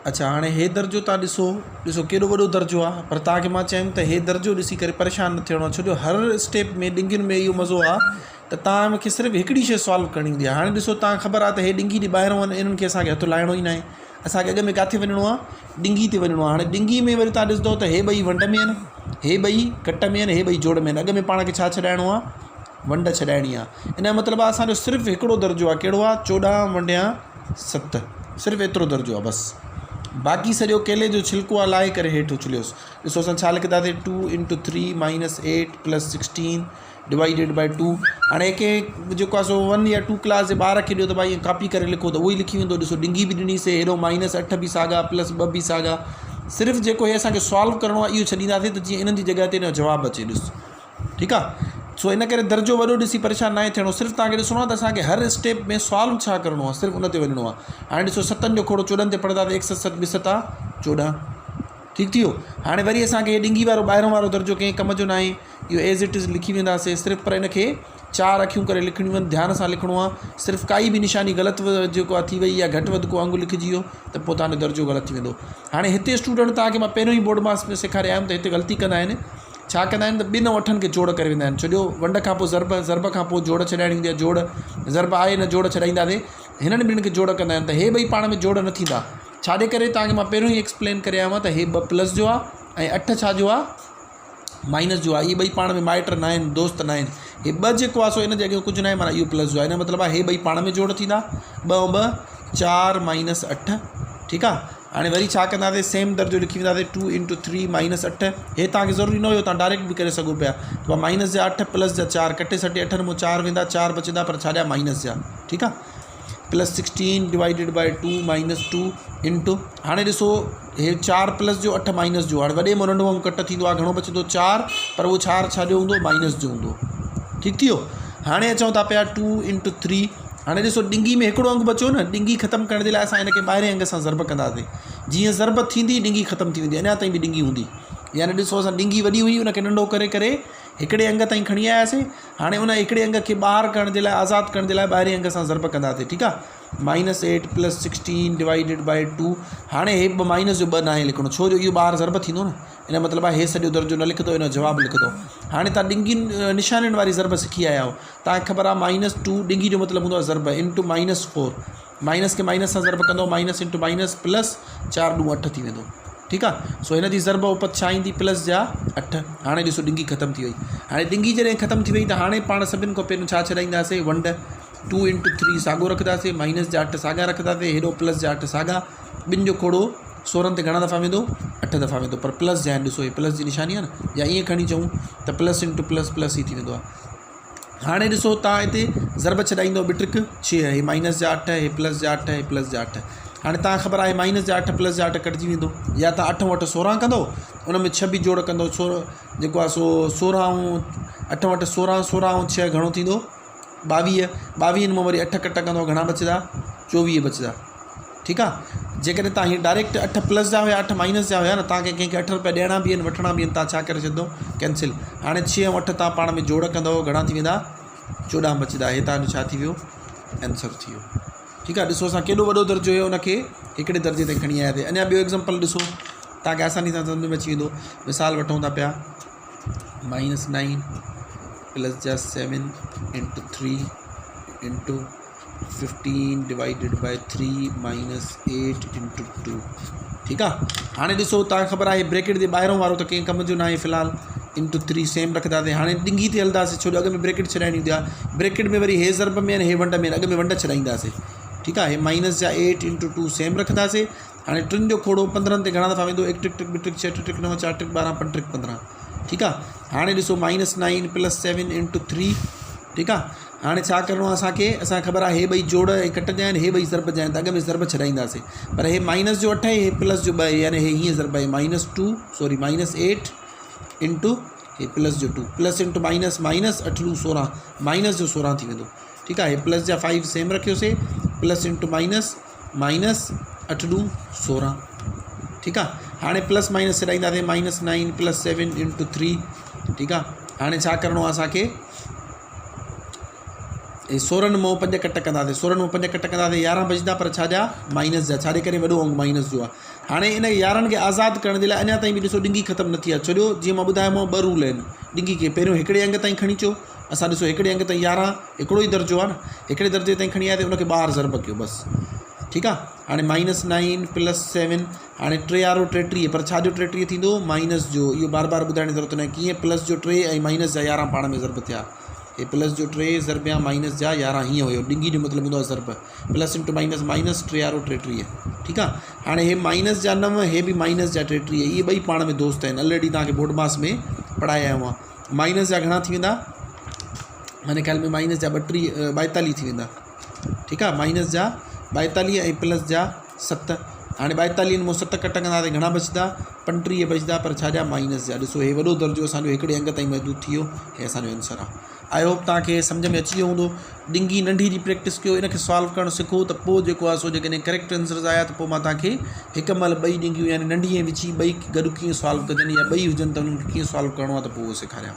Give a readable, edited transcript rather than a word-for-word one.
अच्छा हाणे हे दर्जो तव्हां ॾिसो केॾो वॾो दर्जो आहे, पर तव्हांखे मां चयुमि त हे दर्जो ॾिसी करे परेशान न थियणो आहे, छो जो हर स्टेप में ॾिंगियुनि में इहो मज़ो आहे त तव्हां मूंखे सिर्फ़ु हिकिड़ी शइ सॉल्व करणी हूंदी आहे। हाणे ॾिसो तव्हां ख़बर आहे त हे ॾिंगी ॿाहिरों वञनि, इन्हनि खे असांखे हथु लाहिणो ई न आहे, असांखे अॻ में किथे वञिणो आहे, ॾिंगी ते वञिणो आहे। हाणे ॾिंगी में वरी तव्हां ॾिसंदव त हे ॿई वंड में आहिनि, हे ॿई कट में आहिनि, हे ॿई जोड़ में आहिनि। अॻ में पाण खे छा छॾाइणो आहे, वंड छॾाइणी आहे। इन जो मतिलबु आहे असांजो सिर्फ़ु हिकिड़ो दर्जो आहे, कहिड़ो आहे, 14 वंडिया 7, सिर्फ़ु एतिरो दर्जो आहे बसि। बाक़ी सॼो केले जो छिलको आहे लाहे करे हेठि उछलियोसि। ॾिसो असां छा लिखंदासीं, 2 × 3 - 8 + 16 / 2। हाणे कंहिं जेको आहे सो 1 या 2 क्लास जे ॿार खे ॾियो त भाई कापी करे लिखो त उहो ई लिखी वेंदो। ॾिसो ॾिंगी बि ॾिनीसीं, हेॾो -8 बि साॻा +2 बि साॻा। सिर्फ़ु जेको हे असांखे सॉल्व करिणो आहे इहो छॾींदासीं त जीअं इन्हनि जी जॻह ते इन जो जवाबु अचे। ॾिस ठीकु आहे, सो इन करे दर्जो वॾो ॾिसी परेशान न थियणो, सिर्फ़ु तव्हांखे ॾिसणो आहे त असांखे हर स्टेप में सॉल्व छा करिणो आहे, सिर्फ़ु उन ते वञिणो आहे। हाणे ॾिसो 7 जो खोड़ो 14 ते पढ़ंदा त 1 + 7 = 7 = 14। ठीकु थी वियो। हाणे वरी असांखे ॾिंगी वारो ॿाहिरों वारो दर्जो कंहिं कम जो न आहे, इहो एज़ इट इज़ लिखी वेंदासीं सिर्फ़ु, पर इनखे 4 अखियूं करे लिखणियूं आहिनि, ध्यान सां लिखणो आहे। सिर्फ़ु काई बि निशानी ग़लति जेको आहे थी वई या घटि वधि को अंगु लिखिजी वियो त पोइ तव्हांजो दर्जो ग़लति थी वेंदो। हाणे हिते स्टूडेंट तव्हांखे मां पहिरियों ई बोर्ड मास में सेखारिया आहिनि त हिते ग़लती कंदा आहिनि, छा कंदा आहिनि त ॿिनि वठनि खे जोड़ करे वेंदा आहिनि। छो जो वंड खां पोइ ज़रब खां पोइ जोड़ छॾाइणी हूंदी आहे, जोड़ ज़रब आहे न जोड़ छॾाईंदासीं, हिननि ॿिनि खे जोड़ कंदा आहिनि त हे ॿई पाण में जोड़ न थींदा। छाजे करे, तव्हांखे मां पहिरियों ई एक्सप्लेन करे आयो त हे 2 प्लस जो आहे ऐं 8 छा जो आहे, माइनस जो आहे। इहे ॿई पाण में माइट न आहिनि, दोस्त न आहिनि। हे 2 जेको आहे सो इन जे अॻे कुझु न आहे, माना इहो प्लस जो आहे। हिन जो मतिलबु आहे हे ॿई पाण में जोड़ थींदा, 2 × 2 = 4 - 8। ठीकु आहे। हाणे वरी छा कंदासीं, सेम दर्जो लिखी वेंदासीं, 2 × 3 - 8। हे तव्हांखे ज़रूरी न हुयो, तव्हां डायरेक्ट बि करे सघो पिया। त -8 + 4 कटे सटे 8 में 4 वेंदा, 4 बचंदा, पर छा ॾिया माइनस जा। ठीकु आहे। +16 / 2 - 2 इंटू, हाणे ॾिसो हे 4 प्लस जो 8 माइनस जो। हाणे वॾे में नंढो वांगुरु कट थींदो आहे, घणो बचंदो 4, पर उहो 4 छा जो हूंदो, माइनस जो हूंदो। ठीकु थी वियो। हाणे अचूं था पिया 2 × 3। हाणे ॾिसो ॾिंगी में हिकिड़ो अंग बचियो न, ॾिंगी ख़तमु करण जे लाइ असां हिनखे ॿाहिरें अंग सां ज़रब कंदासीं। जीअं ज़रब थींदी ॾिंगी ख़तमु थी वेंदी, अञा ताईं बि ॾिंगी हूंदी। यानी ॾिसो असां ॾिंगी वॾी हुई, उनखे नंढो करे करे हिकिड़े अंग ताईं खणी आयासीं। हाणे उन हिकिड़े अंग खे ॿाहिरि करण जे लाइ, आज़ादु करण जे लाइ ॿाहिरें अंग सां ज़रब कंदासीं। ठीकु आहे। -8 + 16 / 2। हाणे हे माइनस जो 2 न आहे लिखणो, छो जो इहो ॿाहिरि ज़रब थींदो न, इन जो मतिलबु आहे हे सॼो दर्जो न लिखंदो, इन जो जवाबु लिखंदो। हाणे तव्हां ॾिंगियुनि निशानियुनि वारी ज़रब सिखी आया आहियो, तव्हांखे ख़बर आहे -2 ॾिंगी जो मतिलबु हूंदो आहे ज़रब इंटू -4। माइनस खे माइनस सां ज़रब कंदो, माइनस इंटू माइनस प्लस 4 × 8 थी वेंदो। ठीकु आहे। सो हिन जी ज़रब उपत छा ईंदी, प्लस जा 8। हाणे ॾिसो ॾिंगी ख़तमु थी वई। हाणे ॾिंगी जॾहिं ख़तमु थी वई त हाणे पाण सभिनि खां पहिरियों छा छॾाईंदासीं, वंड। 2 × 3 साॻियो रखंदासीं, माइनस जा 8 साॻा रखंदासीं, हेॾो प्लस जा 8 साॻा। ॿिनि जो खोड़ो 16 ते घणा दफ़ा वेंदो, 8 दफ़ा वेंदो, पर प्लस जा आहिनि। ॾिसो हे प्लस जी निशानी आहे न, या ईअं खणी चऊं त प्लस इंटू प्लस प्लस ई थी वेंदो आहे। हाणे ॾिसो तव्हां हिते ज़रब छॾाईंदो बिट्रिक 6, हे माइनस जा 8, हे प्लस जा 8, हे प्लस जा 8। हाणे तव्हां ख़बर आहे माइनस जा 8 प्लस जा 8 कटिजी वेंदो, या तव्हां 8 वटि 16 कंदो, उन में 6 बि जोड़ कंदो, जेको आहे सो 16 8 वटि 16, 16 × 6 घणो थींदो, 22। 22 में वरी 8 कट कंदो, घणा बचंदा, 24 बचंदा। ठीकु आहे। जेकॾहिं तव्हां हीअ डायरेक्ट 8 प्लस जा हुया, 8 माइनस जा हुया न, तव्हांखे कंहिंखे 8 रुपया ॾियणा बि आहिनि, वठणा बि आहिनि, तव्हां छा करे छॾंदो, कैंसिल। हाणे 6 ऐं 8 तव्हां पाण में जोड़ कंदव, घणा थी वेंदा, 14 बचंदा। हे तव्हांजो छा थी वियो, आंसर थी वियो। ठीकु आहे। ॾिसो असां केॾो वॾो दर्जो हुयो, उनखे हिकिड़े दर्जे ते खणी आयासीं। अञा ॿियो एग्ज़ाम्पल ॾिसो, तव्हांखे आसानी सां सम्झ में अची वेंदो। मिसाल वठूं था पिया, -9 + जा 7 × 3 × 15 / 3 - 8 × 2। ठीकु आहे। हाणे ॾिसो तव्हांखे ख़बर आहे ब्रैकेट जे ॿाहिरों वारो त कंहिं कम जो न आहे फ़िलहालु, × 3 सेम रखंदासीं। हाणे ॾिंगी ते हलंदासीं, छो जो अॻ में ब्रैकेट छॾाइणी हूंदी आहे। ब्रैकेट में वरी हे ज़रब में आहिनि, हे वंड में आहिनि, अॻ में वंड छॾाईंदासीं। ठीकु आहे। हे -8 × 2 सेम रखंदासीं। हाणे 3 जो खोड़ो 15 ते घणा दफ़ा वेंदो, 1 टिक टिक 2 टिक 6 टिक 9 4 टिक 12 5 टिक 15। ठीकु आहे। हाणे ॾिसो -9 + 7 × 3। ठीकु आहे। हाणे छा करिणो आहे असांखे ख़बर आहे, हे ॿई जोड़ ऐं कट जा आहिनि, हे ॿई ज़रब जा आहिनि, त अॻ में ज़रब छॾाईंदासीं। पर हे माइनस जो 8 आहे, हे प्लस जो 2 आहे, यानी हे हीअं ज़रब आहे, -8 इंटू हे प्लस जो 2, plus into minus, minus 8 × 16, minus जो 16 थी वेंदो। ठीकु आहे। हे प्लस जा 5 सेम रखियोसीं, प्लस इंटू माइनस, माइनस 8 × 16। ठीकु आहे। हाणे प्लस माइनस छॾाईंदासीं, -9 + 7 × 3। ठीकु आहे। हाणे छा करिणो आहे असांखे, 16 मां 5 कट कंदासीं 16 मां 5 कट कंदासीं 11 बचंदा पर छा जा माइनस जा छाजे करे वॾो अंग माइनस जो आहे। हाणे इन 11 खे आज़ादु करण जे लाइ अञा ताईं बि ॾिसो ॾिंगी ख़तमु न थी आहे। छो जो जीअं मां ॿुधायोमांव 2 रूल आहिनि ॾिंगी खे। पहिरियों हिकिड़े अंग ताईं खणी अचो, असां ॾिसो हिकिड़े अंग ताईं 11 हिकिड़ो ई दर्जो आहे न, हिकिड़े दर्जे ताईं खणी आया त उनखे ॿाहिरि ज़रब कयो बसि, ठीकु आहे। हाणे -9 + 7 हाणे 3 वारो 33 पर छा जो 33 थींदो माइनस जो। इहो बार बार ॿुधाइण जी ज़रूरत न आहे कीअं प्लस जो 3 ऐं माइनस जा 11 पाण में ज़रब थिया। हे प्लस जो 3 ज़रब या माइनस जा 11 हीअं हुयो। ॾिंगी जो मतिलबु हूंदो आहे ज़रब, प्लस × माइनस 3 वारो 33, ठीकु आहे। हाणे हे माइनस जा 9 हे बि माइनस जा 33, इहे ॿई पाण में दोस्त आहिनि। ऑलरेडी तव्हांखे बोर्ड मास में पढ़ाया आयो आहे। माइनस जा घणा थी वेंदा, माने ख़्याल में माइनस जा 42 थी वेंदा, ठीकु आहे। माइनस जा 42 ऐं प्लस जा 7। हाणे 42 मां 7 कट कंदासीं घणा बचंदा 35 बचंदा पर छा जा माइनस जा। ॾिसो हे वॾो दर्जो असांजो हिकिड़े अंग ताईं महदूदु थी वियो। हे असांजो आंसर आहे। आई होप तव्हांखे सम्झ में अची वियो हूंदो। ॾिंगी नंढी जी प्रैक्टिस कयो, इनखे सॉल्व करणु सिखो त पोइ जेको आहे सो जेकॾहिं करेक्ट आंसर्स आया त पोइ मां तव्हांखे हिकु महिल ॿई ॾिंगियूं यानी नंढी ऐं विची ॿई गॾु कीअं सॉल्व कजनि या ॿई हुजनि त उन्हनि खे कीअं सॉल्व करिणो आहे त पोइ उहो सेखारियां।